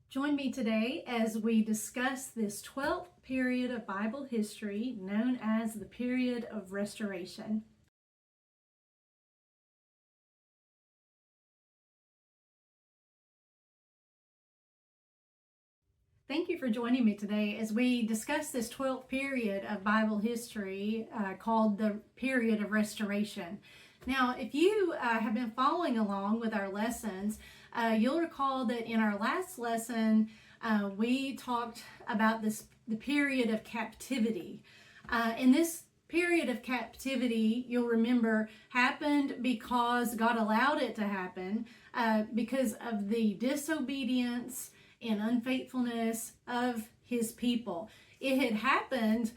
Join me today as we discuss this 12th period of Bible history known as the period of restoration. Thank you for joining me today as we discuss this 12th period of Bible history called the period of restoration. Now, if you have been following along with our lessons, you'll recall that in our last lesson, we talked about the period of captivity. And this period of captivity, you'll remember, happened because God allowed it to happen because of the disobedience and unfaithfulness of his people. It had happened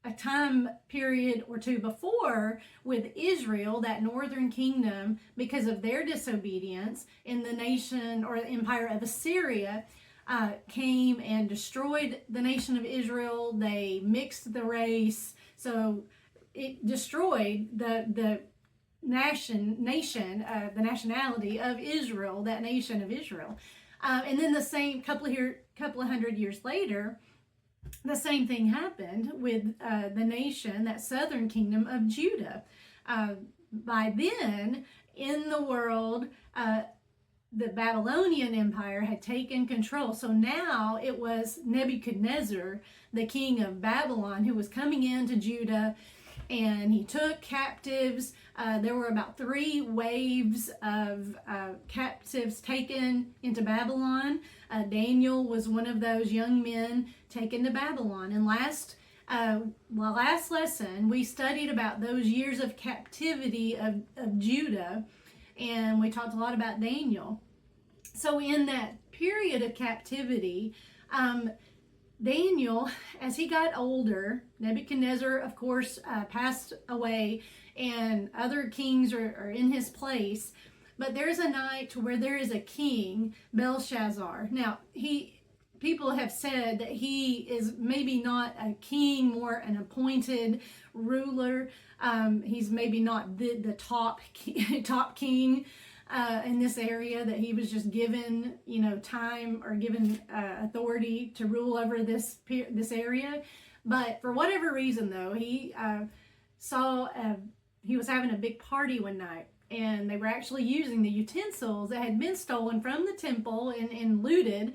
a time period or two before with Israel, that northern kingdom, because of their disobedience, in the nation or the empire of Assyria came and destroyed the nation of Israel. They mixed the race, so it destroyed the nationality of Israel, that nation of Israel. And then the same couple of hundred years later, the same thing happened with the nation, that southern kingdom of Judah. By then, in the world, the Babylonian Empire had taken control. So now it was Nebuchadnezzar, the king of Babylon, who was coming into Judah, and he took captives. There were about 3 waves of captives taken into Babylon. Daniel was one of those young men taken to Babylon. And last lesson, we studied about those years of captivity of Judah, and we talked a lot about Daniel. So in that period of captivity, Daniel, as he got older, Nebuchadnezzar, of course, passed away, and other kings are in his place. But there's a night where there is a king, Belshazzar. Now, people have said that he is maybe not a king, more an appointed ruler. He's maybe not the top king in this area, that he was just given, time or given authority to rule over this area. But for whatever reason, though, he was having a big party one night, and they were actually using the utensils that had been stolen from the temple and looted,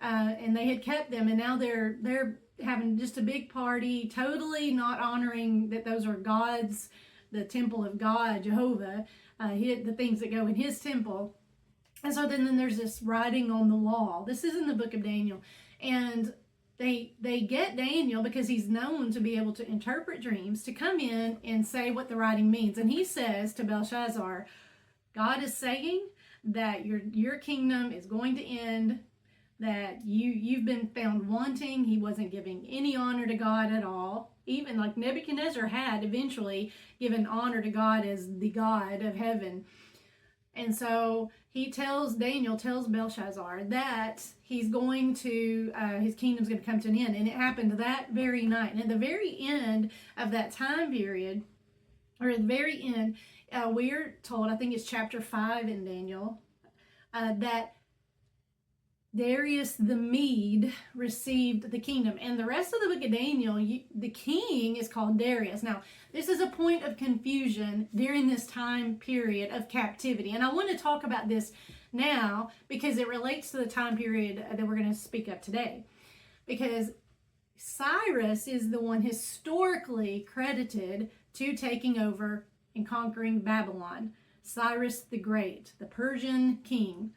and they had kept them, and now they're having just a big party, totally not honoring that those are God's, the temple of God, Jehovah, the things that go in his temple. And so then there's this writing on the wall. This is in the book of Daniel. And they get Daniel, because he's known to be able to interpret dreams, to come in and say what the writing means. And he says to Belshazzar, God is saying that your kingdom is going to end, that you've been found wanting. He wasn't giving any honor to God at all. Even like Nebuchadnezzar had eventually given honor to God as the God of heaven. And so Daniel tells Belshazzar that he's going to, his kingdom's going to come to an end. And it happened that very night. And at the very end of that time period, or at the very end, we're told, I think it's chapter 5 in Daniel, that Darius the Mede received the kingdom. And the rest of the book of Daniel, the king is called Darius. Now, this is a point of confusion during this time period of captivity. And I want to talk about this now because it relates to the time period that we're going to speak of today. Because Cyrus is the one historically credited to taking over and conquering Babylon. Cyrus the Great, the Persian king.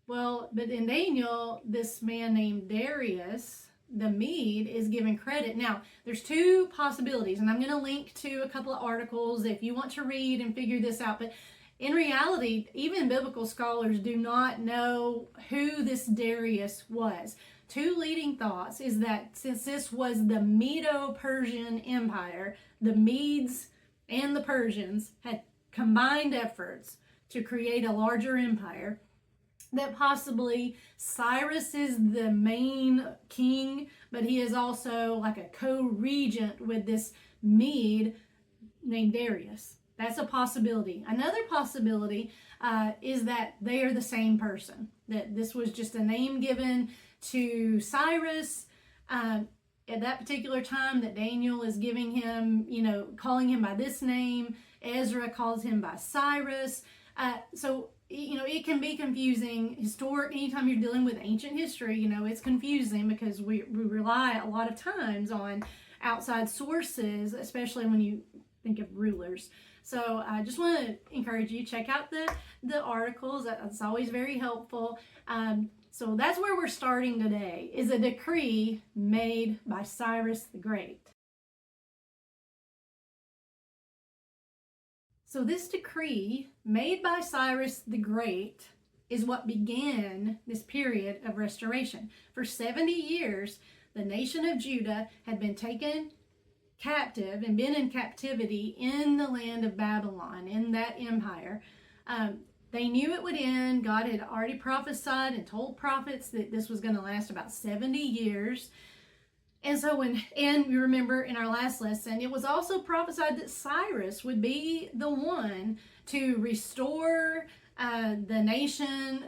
Well, but in Daniel, this man named Darius the Mede is given credit. Now, there's 2 possibilities, and I'm going to link to a couple of articles if you want to read and figure this out. But in reality, even biblical scholars do not know who this Darius was. 2 leading thoughts is that since this was the Medo-Persian Empire, the Medes and the Persians had combined efforts to create a larger empire, that possibly Cyrus is the main king, but he is also like a co-regent with this Mede named Darius. That's a possibility. Another possibility is that they are the same person, that this was just a name given to Cyrus at that particular time, that Daniel is giving him, calling him by this name. Ezra calls him by Cyrus. So it can be confusing. Anytime you're dealing with ancient history, it's confusing because we rely a lot of times on outside sources, especially when you think of rulers. So I just want to encourage you, check out the articles. That's always very helpful. So that's where we're starting today, is a decree made by Cyrus the Great. So this decree made by Cyrus the Great is what began this period of restoration. For 70 years, the nation of Judah had been taken captive and been in captivity in the land of Babylon, in that empire. They knew it would end. God had already prophesied and told prophets that this was going to last about 70 years. And so and you remember in our last lesson, it was also prophesied that Cyrus would be the one to restore the nation,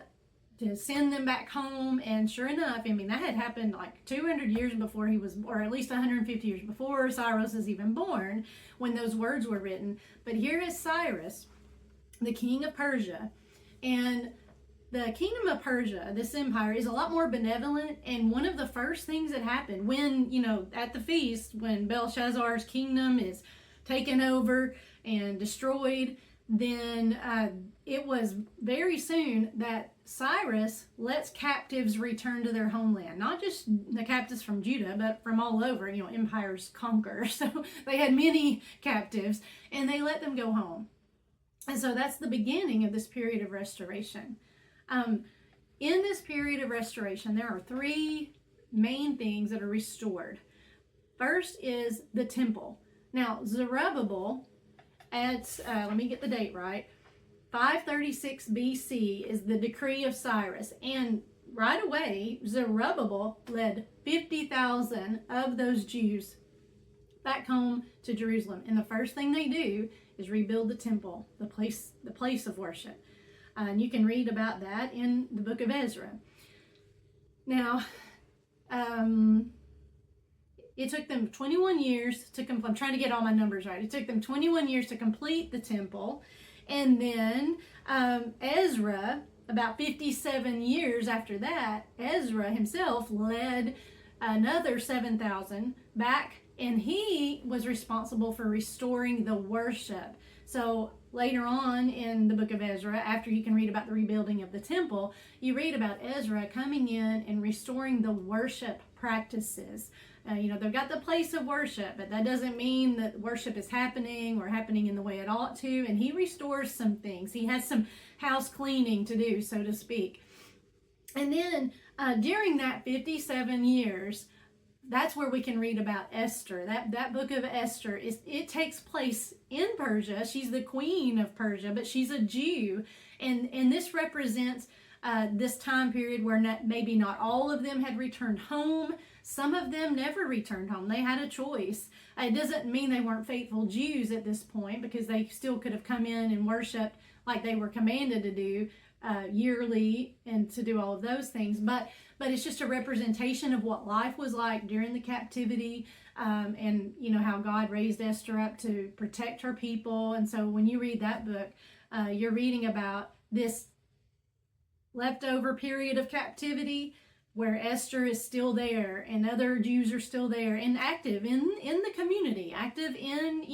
to send them back home. And sure enough, that had happened like 200 years before he was, or at least 150 years before Cyrus was even born, when those words were written. But here is Cyrus, the king of Persia. And the kingdom of Persia, this empire, is a lot more benevolent. And one of the first things that happened when, at the feast, when Belshazzar's kingdom is taken over and destroyed, then it was very soon that Cyrus lets captives return to their homeland. Not just the captives from Judah, but from all over. Empires conquer. So they had many captives, and they let them go home. And so that's the beginning of this period of restoration. In this period of restoration, there are three main things that are restored. First is the temple. Now, Zerubbabel, let me get the date right, 536 BC is the decree of Cyrus. And right away, Zerubbabel led 50,000 of those Jews back home to Jerusalem. And the first thing they do is rebuild the temple, the place of worship. And you can read about that in the book of Ezra. Now, it took them 21 years to complete. I'm trying to get all my numbers right. It took them 21 years to complete the temple. And then Ezra, about 57 years after that, Ezra himself led another 7,000 back, and he was responsible for restoring the worship. So later on in the book of Ezra, after you can read about the rebuilding of the temple, you read about Ezra coming in and restoring the worship practices. They've got the place of worship, but that doesn't mean that worship is happening or happening in the way it ought to. And he restores some things. He has some house cleaning to do, so to speak. And then during that 57 years, that's where we can read about Esther. That book of Esther, it takes place in Persia. She's the queen of Persia, but she's a Jew. And this represents this time period where maybe not all of them had returned home. Some of them never returned home. They had a choice. It doesn't mean they weren't faithful Jews at this point, because they still could have come in and worshiped like they were commanded to do yearly, and to do all of those things. But it's just a representation of what life was like during the captivity, and how God raised Esther up to protect her people. And so when you read that book, you're reading about this leftover period of captivity where Esther is still there and other Jews are still there and active in the community, active in,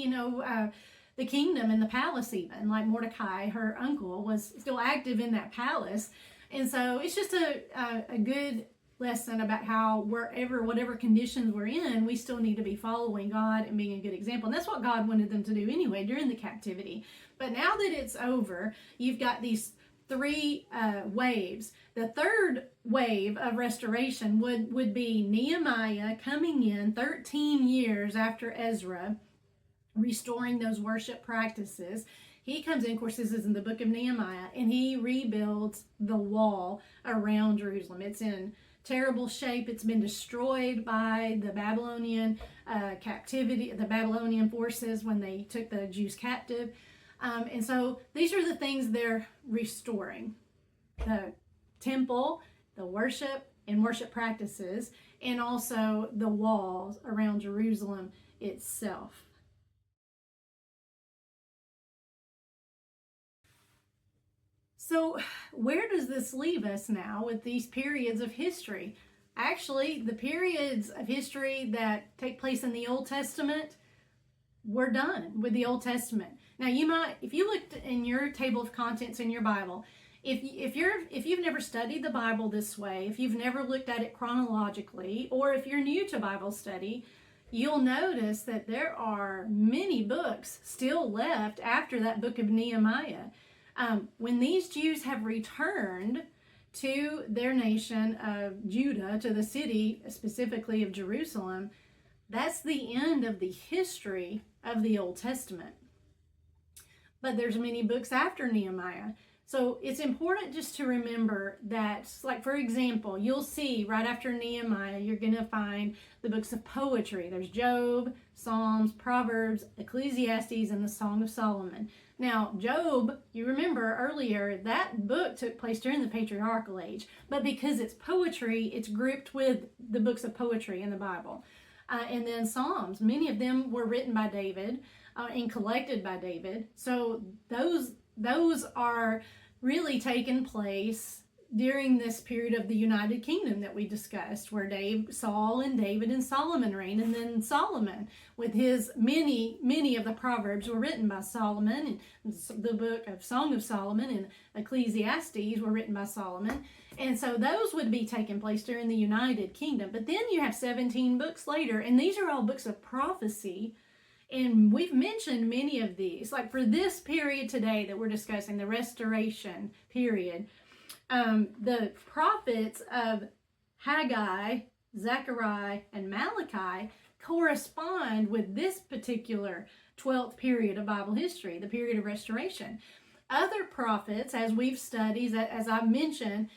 the kingdom and the palace even. Like Mordecai, her uncle, was still active in that palace. And so it's just a good lesson about how whatever conditions we're in, we still need to be following God and being a good example. And that's what God wanted them to do anyway during the captivity. But now that it's over, you've got these three waves. The third wave of restoration would be Nehemiah coming in 13 years after Ezra, restoring those worship practices. He comes in, of course, this is in the book of Nehemiah, and he rebuilds the wall around Jerusalem. It's in terrible shape. It's been destroyed by the Babylonian captivity, the Babylonian forces when they took the Jews captive. And so these are the things they're restoring: the temple, the worship and worship practices, and also the walls around Jerusalem itself. So where does this leave us now with these periods of history? Actually, the periods of history that take place in the Old Testament, we're done with the Old Testament. Now, you might, if you looked in your table of contents in your Bible, if you've never studied the Bible this way, if you've never looked at it chronologically, or if you're new to Bible study, you'll notice that there are many books still left after that book of Nehemiah. When these Jews have returned to their nation of Judah, to the city specifically of Jerusalem, that's the end of the history of the Old Testament. But there's many books after Nehemiah. So it's important just to remember that, like, for example, you'll see right after Nehemiah, you're going to find the books of poetry. There's Job, Psalms, Proverbs, Ecclesiastes, and the Song of Solomon. Now, Job, you remember earlier, that book took place during the patriarchal age, but because it's poetry, it's grouped with the books of poetry in the Bible. And then Psalms, many of them were written by David and collected by David. So those are really taking place during this period of the United Kingdom that we discussed, where Saul and David and Solomon reigned, and then Solomon with his many of the Proverbs were written by Solomon, and the book of Song of Solomon and Ecclesiastes were written by Solomon. And so those would be taking place during the United Kingdom. But then you have 17 books later, and these are all books of prophecy. And we've mentioned many of these. Like for this period today that we're discussing, the restoration period, the prophets of Haggai, Zechariah, and Malachi correspond with this particular 12th period of Bible history, the period of restoration. Other prophets, as we've studied, as I've mentioned,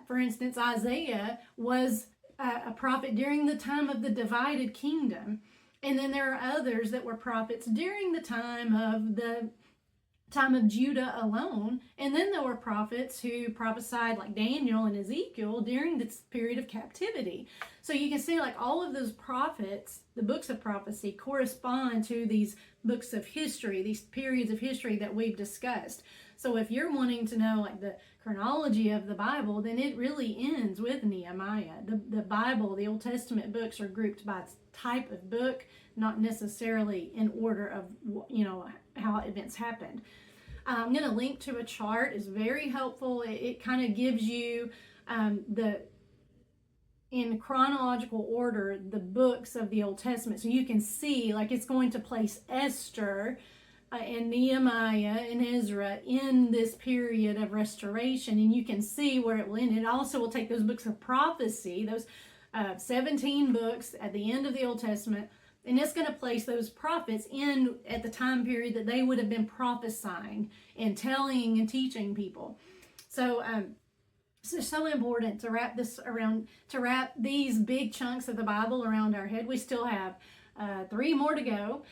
for instance, Isaiah was a prophet during the time of the divided kingdom. And then there are others that were prophets during the time of Judah alone. And then there were prophets who prophesied, like Daniel and Ezekiel, during this period of captivity. So you can see, like, all of those prophets, the books of prophecy, correspond to these books of history, these periods of history that we've discussed. So if you're wanting to know, like, the chronology of the Bible, then it really ends with Nehemiah. The Bible, the Old Testament books are grouped by type of book, not necessarily in order of, how events happened. I'm going to link to a chart. It's very helpful. It kind of gives you in chronological order the books of the Old Testament, so you can see, like, it's going to place Esther and Nehemiah and Ezra in this period of restoration, and you can see where it will end. It also will take those books of prophecy, those 17 books at the end of the Old Testament, and it's going to place those prophets in at the time period that they would have been prophesying and telling and teaching people. So it's so important to wrap these big chunks of the Bible around our head. We still have 3 more to go.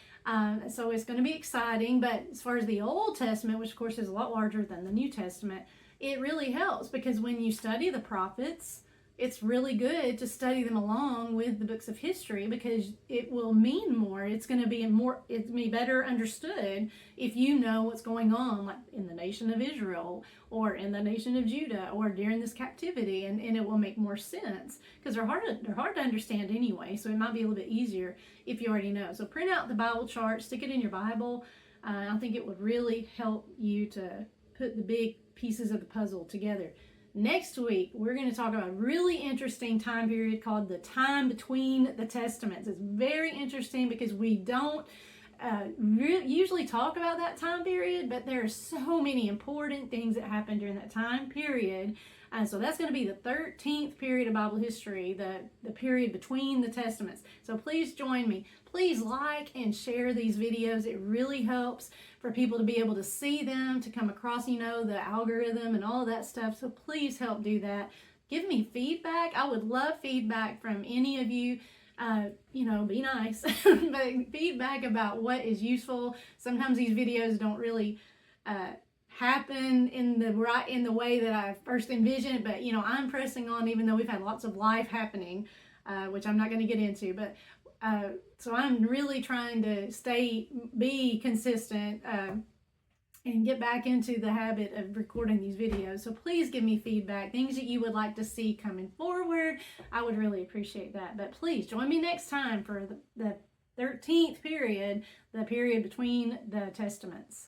So it's going to be exciting. But as far as the Old Testament, which of course is a lot larger than the New Testament, it really helps, because when you study the prophets, it's really good to study them along with the books of history, because it will mean more. It's going to be better understood if you know what's going on, like in the nation of Israel or in the nation of Judah or during this captivity, and it will make more sense, because they're hard to understand anyway. So it might be a little bit easier if you already know. So print out the Bible chart, stick it in your Bible. I think it would really help you to put the big pieces of the puzzle together. Next week, we're going to talk about a really interesting time period called the time between the Testaments. It's very interesting because we don't usually talk about that time period, but there are so many important things that happen during that time period. So that's going to be the 13th period of Bible history, the period between the Testaments. So please join me. Please like and share these videos. It really helps for people to be able to see them, to come across, the algorithm and all of that stuff. So please help do that. Give me feedback. I would love feedback from any of you. Be nice, but feedback about what is useful. Sometimes these videos don't really happen in the way that I first envisioned it, but I'm pressing on, even though we've had lots of life happening, which I'm not going to get into, but so I'm really trying to be consistent, and get back into the habit of recording these videos. So please give me feedback, things that you would like to see coming forward. I would really appreciate that. But please join me next time for the 13th period, the period between the Testaments.